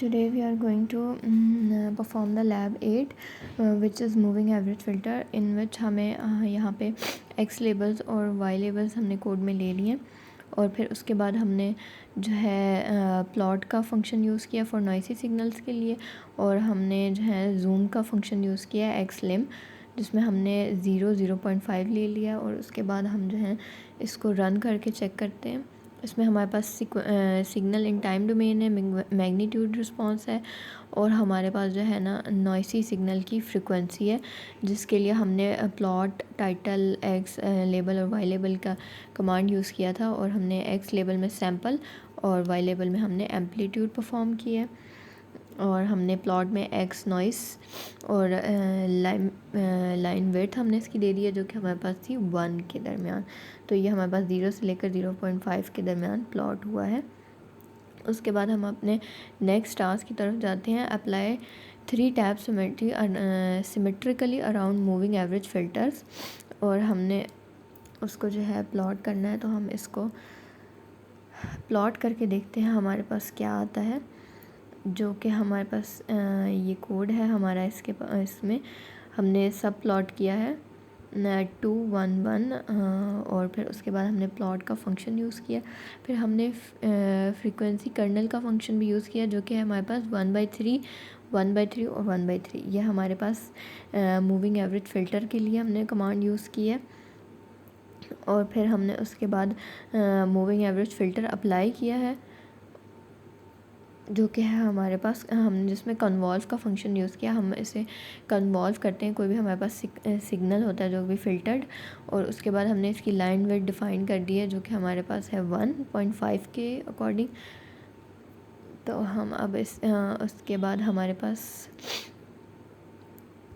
Today we are going to perform the lab 8 which is moving average filter, in which हमें यहाँ पे x labels और y labels हमने code में ले लिए और फिर उसके बाद हमने जो है प्लॉट का फंक्शन यूज़ किया फॉर नॉइसी सिग्नल्स के लिए, और हमने जो है जूम का फंक्शन यूज़ किया xlim जिसमें हमने 0.5 ले लिया। और उसके बाद हम जो है इसको रन करके चेक करते हैं। इसमें हमारे पास सिग्नल इन टाइम डोमेन है, मैग्नीट्यूड रिस्पांस है, और हमारे पास जो है ना नॉइसी सिग्नल की फ्रीक्वेंसी है, जिसके लिए हमने प्लॉट टाइटल एक्स लेबल और वाई लेबल का कमांड यूज़ किया था, और हमने एक्स लेबल में सैम्पल और वाई लेबल में हमने एम्पलीट्यूड परफॉर्म किया, और हमने प्लॉट में एक्स नॉइस और लाइन विड्थ हमने इसकी दे दी है जो कि हमारे पास थी 1 के दरमियान। तो ये हमारे पास 0 से लेकर 0.5 के दरमियान प्लॉट हुआ है। उसके बाद हम अपने नेक्स्ट टास्क की तरफ जाते हैं। Apply 3 tab symmetrically around moving average filters, और हमने उसको जो है प्लॉट करना है। तो हम इसको प्लॉट करके देखते हैं हमारे पास क्या आता है, जो कि हमारे पास ये कोड है हमारा। इसमें हमने सब प्लॉट किया है 2 1 1 और फिर उसके बाद हमने प्लॉट का फंक्शन यूज़ किया। फिर हमने फ्रीक्वेंसी कर्नल का फंक्शन भी यूज़ किया, जो कि हमारे पास 1/3 1/3 और 1/3 ये हमारे पास मूविंग एवरेज फ़िल्टर के लिए हमने कमांड यूज़ की है। और फिर हमने उसके बाद मूविंग एवरेज फ़िल्टर अप्लाई किया है, जो कि है हमारे पास हमने जिसमें कन्वॉल्व का फंक्शन यूज़ किया। हम इसे कन्वॉल्व करते हैं कोई भी हमारे पास सिग्नल होता है जो भी फ़िल्टर्ड, और उसके बाद हमने इसकी लाइन विड्थ डिफ़ाइन कर दी है जो कि हमारे पास है 1.5 के अकॉर्डिंग। तो हम अब उसके बाद हमारे पास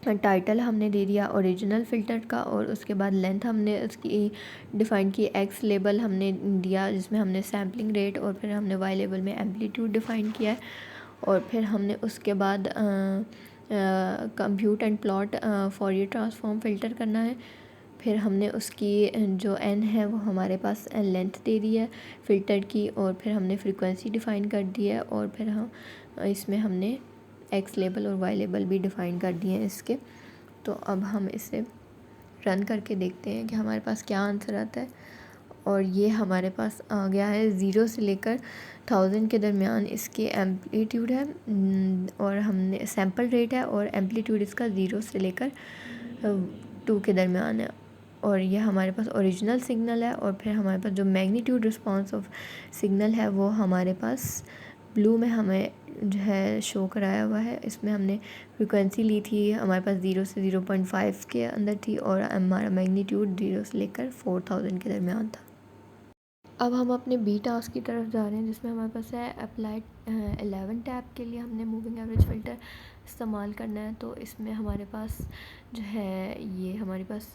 टाइटल हमने दे दिया ओरिजिनल फ़िल्टर का, और उसके बाद लेंथ हमने उसकी डिफ़ाइन की, एक्स लेबल हमने दिया जिसमें हमने सैम्पलिंग रेट, और फिर हमने वाई लेबल में एम्पलीट्यूड डिफ़ाइन किया है। और फिर हमने उसके बाद compute and plot फॉरियर transform filter करना है। फिर हमने उसकी जो एन है वो हमारे पास लेंथ दे दी है फ़िल्टर की, और फिर हमने फ्रीक्वेंसी डिफ़ाइन कर दी है, और फिर हम इसमें हमने एक्स लेबल और वाई लेबल भी डिफ़ाइन कर दिए हैं इसके। तो अब हम इसे रन करके देखते हैं कि हमारे पास क्या आंसर आता है। और ये हमारे पास आ गया है 0 से लेकर 1000 के दरमियान इसके एम्पलीट्यूड है, और हमने सैम्पल रेट है, और एम्पलीट्यूड इसका 0 से लेकर 2 के दरमियान है। और ये हमारे पास ओरिजिनल सिग्नल है। और फिर हमारे पास जो मैग्नीट्यूड रिस्पांस ऑफ सिग्नल है वो हमारे पास ब्लू में हमें जो है शो कराया हुआ है। इसमें हमने फ्रीक्वेंसी ली थी, हमारे पास 0 से 0.5 के अंदर थी, और हमारा मैग्नीट्यूड 0 से लेकर 4000 के दरमियान था। अब हम अपने बी टास्क की तरफ जा रहे हैं, जिसमें हमारे पास है अप्लाइड 11 टैब के लिए हमने मूविंग एवरेज फ़िल्टर इस्तेमाल करना है। तो इसमें हमारे पास जो है ये हमारे पास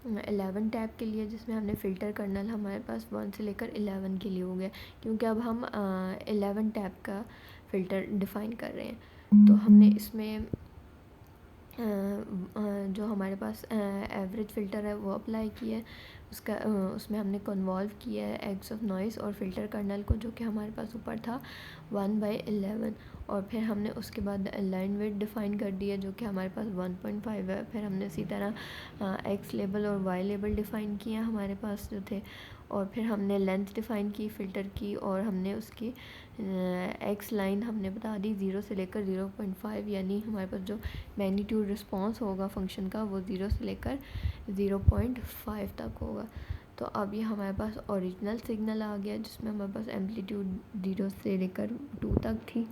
11 टैब के लिए, जिसमें हमने फ़िल्टर कर्नल हमारे पास 1 से लेकर 11 के लिए हो गया, क्योंकि अब हम 11 टैब का फ़िल्टर डिफ़ाइन कर रहे हैं। तो हमने इसमें जो हमारे पास एवरेज फ़िल्टर है वो अप्लाई किया है। उसमें हमने कन्वॉल्व किया है एक्स ऑफ नॉइस और फ़िल्टर कर्नल को, जो कि हमारे पास ऊपर था 1/11, और फिर हमने उसके बाद लाइन विड्थ डिफ़ाइन कर दी है जो कि हमारे पास 1.5 है। फिर हमने इसी तरह एक्स लेबल और वाई लेबल डिफ़ाइन किया हमारे पास जो थे, और फिर हमने लेंथ डिफ़ाइन की फ़िल्टर की, और हमने उसकी एक्स लाइन हमने बता दी 0 से लेकर 0.5, यानी हमारे पास जो मैग्नीट्यूड रिस्पांस होगा फंक्शन का वो 0 से लेकर 0.5 तक होगा। तो अब ये हमारे पास ओरिजिनल सिग्नल आ गया, जिसमें हमारे पास एम्पलीट्यूड 0 से लेकर 2 तक थी।